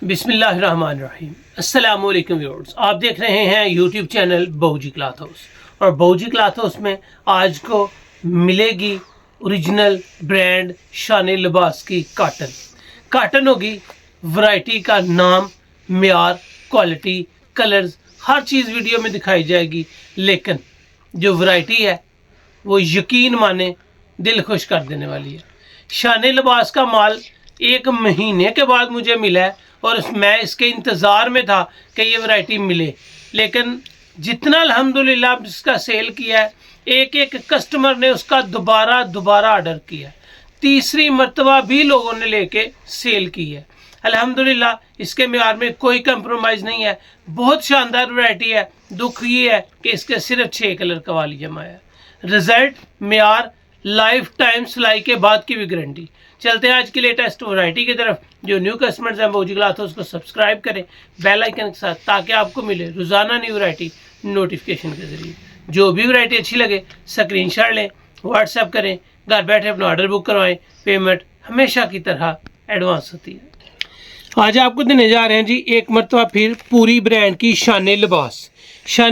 बिस्मिल्लाहिर्रहमानिर्रहीम। अस्सलाम वालेकुम व्यूअर्स, आप देख रहे हैं यूट्यूब चैनल बहूजी क्लॉथ हाउस। और बहूजी क्लॉथ हाउस में आज को मिलेगी ओरिजिनल ब्रांड शान लिबास की काटन होगी। वैरायटी का नाम, म्यार, क्वालिटी, कलर्स, हर चीज़ वीडियो में दिखाई जाएगी। लेकिन जो वैरायटी है वो यकीन माने दिल खुश कर देने वाली है। शान लिबास का माल 1 महीने के बाद मुझे मिला है और मैं इसके इंतज़ार में था कि ये वैरायटी मिले। लेकिन जितना अल्हम्दुलिल्लाह जिसका सेल किया है, एक एक कस्टमर ने उसका दोबारा ऑर्डर किया है। तीसरी मर्तबा भी लोगों ने लेके सेल की है। अल्हम्दुलिल्लाह इसके म्यार में कोई कंप्रोमाइज़ नहीं है। बहुत शानदार वैरायटी है। दुख ये है कि इसके सिर्फ 6 कलर कवाली जमा है। रिज़ल्ट, म्यार, लाइफ टाइम सिलाई के बाद की भी गारंटी। चलते हैं आज की लेटेस्ट वैरायटी की तरफ। जो न्यू कस्टमर्स हैं बहूजी क्लॉथ हाउस को सब्सक्राइब करें बेल आइकन के साथ, ताकि आपको मिले रोज़ाना न्यू वैरायटी नोटिफिकेशन के ज़रिए। जो भी वैरायटी अच्छी लगे स्क्रीनशॉट लें, व्हाट्सएप करें, घर बैठे अपना ऑर्डर बुक करवाएं। पेमेंट हमेशा की तरह एडवांस होती है। आज आपको देने जा रहे हैं जी एक मरतबा फिर पूरी ब्रांड की शान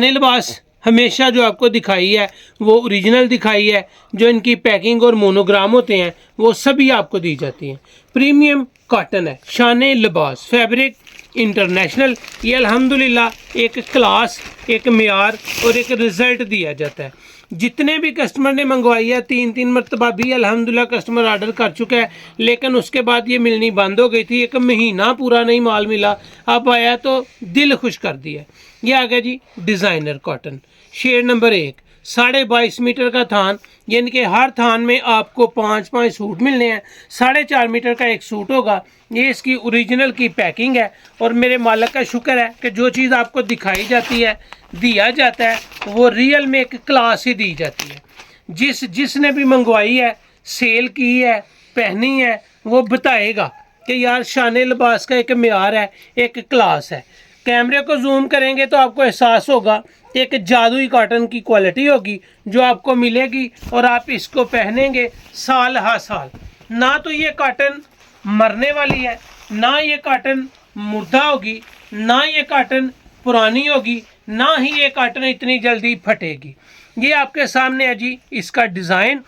लिबास हमेशा जो आपको दिखाई है वो ओरिजिनल दिखाई है। जो इनकी पैकिंग और मोनोग्राम होते हैं वो सभी आपको दी जाती हैं। प्रीमियम कॉटन है, शान लिबास, फैब्रिक इंटरनेशनल। ये अल्हम्दुलिल्लाह एक क्लास, एक म्यार और एक रिज़ल्ट दिया जाता है। जितने भी कस्टमर ने मंगवाई है, 3 मरतबा भी अल्हम्दुलिल्लाह कस्टमर ऑर्डर कर चुका है। लेकिन उसके बाद ये मिलनी बंद हो गई थी। 1 महीना पूरा नहीं माल मिला। अब आया तो दिल खुश कर दिया। ये आ गया जी designer cotton, shade number 1, 22.5 metre का थान। यानी कि हर थान में आपको 5-5 सूट मिलने हैं। 4.5 मीटर का एक सूट होगा। ये इसकी ओरिजिनल की पैकिंग है। और मेरे मालिक का शुक्र है कि जो चीज़ आपको दिखाई जाती है, दिया जाता है, वो रियल में एक क्लास ही दी जाती है। जिसने भी मंगवाई है, सेल की है, पहनी है, वो बताएगा कि यार शान लिबास का एक म्यार है, एक क्लास है। कैमरे को जूम करेंगे तो आपको एहसास होगा एक जादुई कॉटन की क्वालिटी होगी जो आपको मिलेगी। और आप इसको पहनेंगे साल हा साल। ना तो ये कॉटन मरने वाली है, ना ये कॉटन मुर्दा होगी, ना ये कॉटन पुरानी होगी, ना ही ये कॉटन इतनी जल्दी फटेगी। ये आपके सामने है जी इसका डिज़ाइन।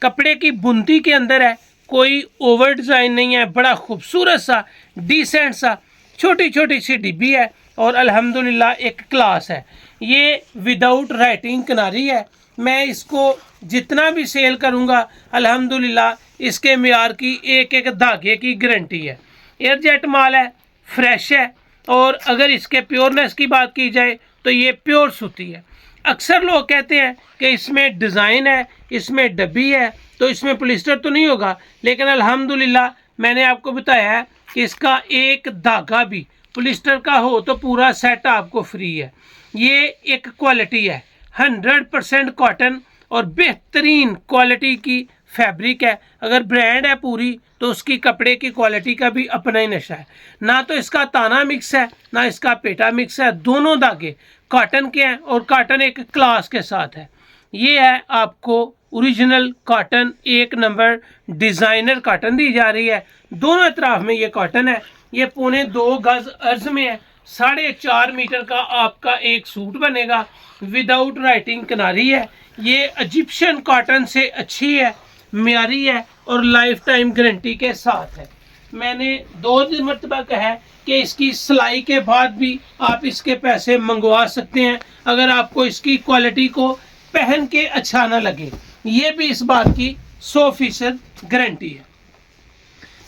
कपड़े की बुनती के अंदर है, कोई ओवर डिज़ाइन नहीं है। बड़ा खूबसूरत सा, डिसेंट सा, छोटी छोटी सी डिब्बी है और अल्हम्दुलिल्लाह एक क्लास है। ये विदाउट राइटिंग किनारी है। मैं इसको जितना भी सेल करूंगा अल्हम्दुलिल्लाह इसके म्यार की एक एक धागे की गारंटी है। एयरजेट माल है, फ्रेश है। और अगर इसके प्योरनेस की बात की जाए तो ये प्योर सूती है। अक्सर लोग कहते हैं कि इसमें डिज़ाइन है, इसमें डब्बी है, तो इसमें पॉलिस्टर तो नहीं होगा। लेकिन अल्हम्दुलिल्लाह मैंने आपको बताया है कि इसका एक धागा भी पॉलिस्टर का हो तो पूरा सेट आपको फ्री है। ये एक क्वालिटी है, 100% कॉटन और बेहतरीन क्वालिटी की फैब्रिक है। अगर ब्रांड है पूरी तो उसकी कपड़े की क्वालिटी का भी अपना ही नशा है। ना तो इसका ताना मिक्स है, ना इसका पेटा मिक्स है। दोनों धागे कॉटन के हैं और कॉटन एक क्लास के साथ है। ये है आपको original cotton, 1 number designer cotton दी जा रही है। दोनों तरफ में ये कॉटन है। ये 2.25 गज अर्ज में है। 4.5 मीटर का आपका एक सूट बनेगा। विदाउट राइटिंग किनारी है। ये इजिप्शियन कॉटन से अच्छी है, म्यारी है और लाइफ टाइम गारंटी के साथ है। मैंने 2 मरतबा कहा है कि इसकी सिलाई के बाद भी आप इसके पैसे मंगवा सकते हैं अगर आपको इसकी क्वालिटी को पहन के अच्छा ना लगे। ये भी इस बात की 100% गारंटी है।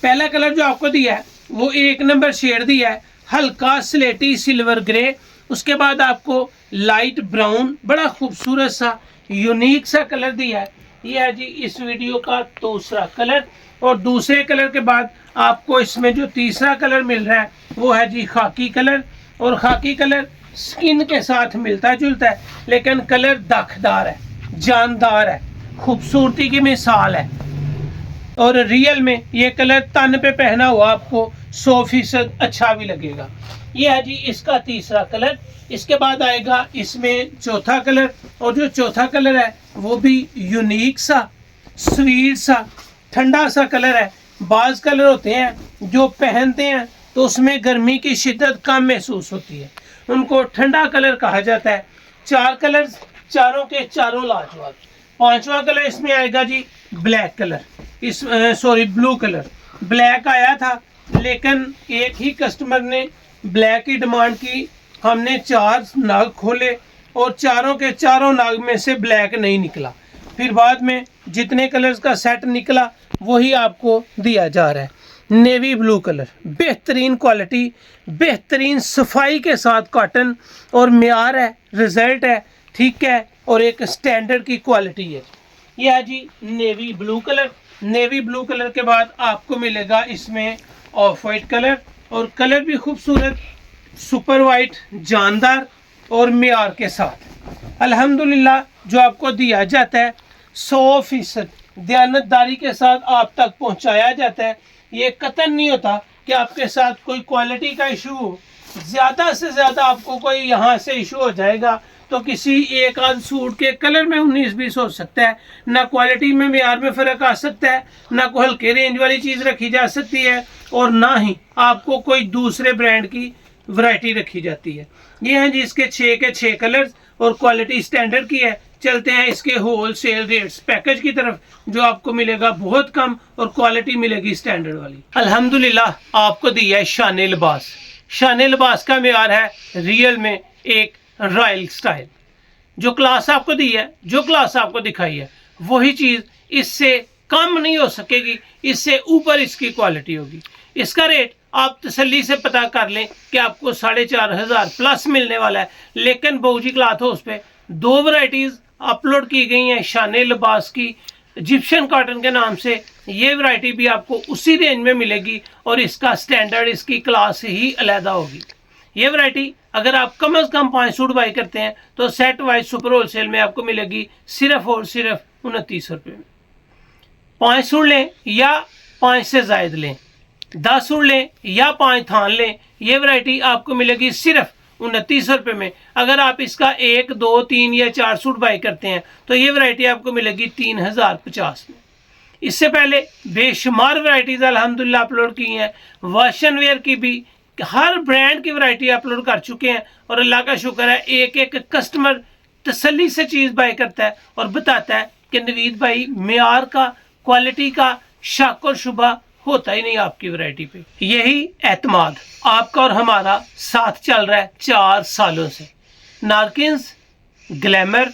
पहला कलर जो आपको दिया है वो 1 नंबर शेड दिया है, हल्का स्लेटी सिल्वर ग्रे। उसके बाद आपको लाइट ब्राउन, बड़ा खूबसूरत सा यूनिक सा कलर दिया है। ये है जी इस वीडियो का दूसरा कलर। और दूसरे कलर के बाद आपको इसमें जो तीसरा कलर मिल रहा है वो है जी खाकी कलर। और खाकी कलर स्किन के साथ मिलता जुलता है, लेकिन कलर दाखदार है, जानदार है, खूबसूरती की मिसाल है। और रियल में ये कलर तन पे पहना हुआ आपको 100% अच्छा भी लगेगा। ये है जी इसका तीसरा कलर। इसके बाद आएगा इसमें चौथा कलर। और जो चौथा कलर है वो भी यूनिक सा, स्वीट सा, ठंडा सा कलर है। बाज़ कलर होते हैं जो पहनते हैं तो उसमें गर्मी की शिद्दत कम महसूस होती है। उनको ठंडा कलर कहा जाता है। 4 कलर, चारों के चारों लाजवाब। 5वां कलर इसमें आएगा जी black colour, blue colour. Black आया था लेकिन एक ही कस्टमर ने ब्लैक की डिमांड की। हमने 4 नाग खोले और चारों के चारों नाग में से ब्लैक नहीं निकला। फिर बाद में जितने कलर्स का सेट निकला वही आपको दिया जा रहा है। नेवी ब्लू कलर, बेहतरीन क्वालिटी, बेहतरीन सफाई के साथ कॉटन और म्यार है, रिजल्ट है, ठीक है, और एक स्टैंडर्ड की क्वालिटी है। यह है जी navy blue colour. Navy blue colour के बाद आपको मिलेगा इसमें ऑफ वाइट कलर, और कलर भी खूबसूरत, सुपर वाइट, जानदार और म्यार के साथ। अल्हम्दुलिल्लाह जो आपको दिया जाता है 100% दयानतदारी के साथ आप तक पहुंचाया जाता है। ये कतई नहीं होता कि आपके साथ कोई क्वालिटी का इशू हो। ज़्यादा से ज़्यादा आपको कोई यहाँ से इशू हो जाएगा तो किसी एक आध सूट के कलर में 19-20 हो सकता है, ना क्वालिटी में म्यार में फ़र्क आ सकता है, ना कोई हल्के रेंज वाली चीज़ रखी जा सकती है, और ना ही आपको कोई दूसरे ब्रांड की वैरायटी रखी जाती है। ये हैं जी इसके 6 के 6 कलर्स और क्वालिटी स्टैंडर्ड की है। चलते हैं इसके होल सेल रेट्स पैकेज की तरफ, जो आपको मिलेगा बहुत कम और क्वालिटी मिलेगी स्टैंडर्ड वाली। अल्हम्दुलिल्लाह आपको दिया है शाने लिबास। शाने लिबास का म्यार है रियल में एक रॉयल स्टाइल। जो क्लास आपको दी है, जो क्लास आपको दिखाई है, वही चीज़ इससे कम नहीं हो सकेगी, इससे ऊपर इसकी क्वालिटी होगी। इसका रेट आप तसल्ली से पता कर लें कि आपको 4,500 प्लस मिलने वाला है। लेकिन बहूजी क्लॉथ हाउस पे 2 वैरायटीज़ अपलोड की गई हैं शाने लिबास की, इजिप्शियन कॉटन के नाम से। ये वैरायटी भी आपको उसी रेंज में मिलेगी और इसका स्टैंडर्ड, इसकी क्लास ही अलहदा होगी। ये वैरायटी अगर आप कम से कम 5 सूट बाई करते हैं तो सेट वाइज सुपर होलसेल में आपको मिलेगी सिर्फ और सिर्फ 29 रुपये में। 5 सूट लें या 5 से ज़ायद लें, 10 सूट लें या 5 थान लें, ये वैरायटी आपको मिलेगी सिर्फ 29 रुपये में। अगर आप इसका 1, 2, 3 या 4 सूट बाई करते हैं तो ये वैरायटी आपको मिलेगी 3050 में। इससे पहले बेशुमार वैरायटीज़ अल्हम्दुलिल्लाह अपलोड की हैं। वाशन वेयर की भी हर ब्रांड की वैरायटी अपलोड कर चुके हैं और अल्लाह का शुक्र है एक एक कस्टमर तसल्ली से चीज़ बाई करता है और बताता है कि नवीद भाई म्यार का, क्वालिटी का शक और शुबा होता ही नहीं आपकी वैरायटी पे। यही एतमाद आपका और हमारा साथ चल रहा है 4 सालों से। नारकिन्स, ग्लैमर,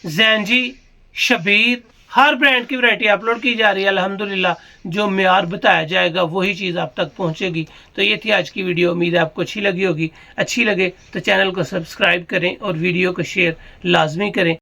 जैनजी, शबीर, हर ब्रांड की वैरायटी अपलोड की जा रही है। अल्हम्दुलिल्लाह जो म्यार बताया जाएगा वही चीज़ आप तक पहुंचेगी। तो ये थी आज की वीडियो, उम्मीद है आपको अच्छी लगी होगी। अच्छी लगे तो चैनल को सब्सक्राइब करें और वीडियो को शेयर लाजमी करें।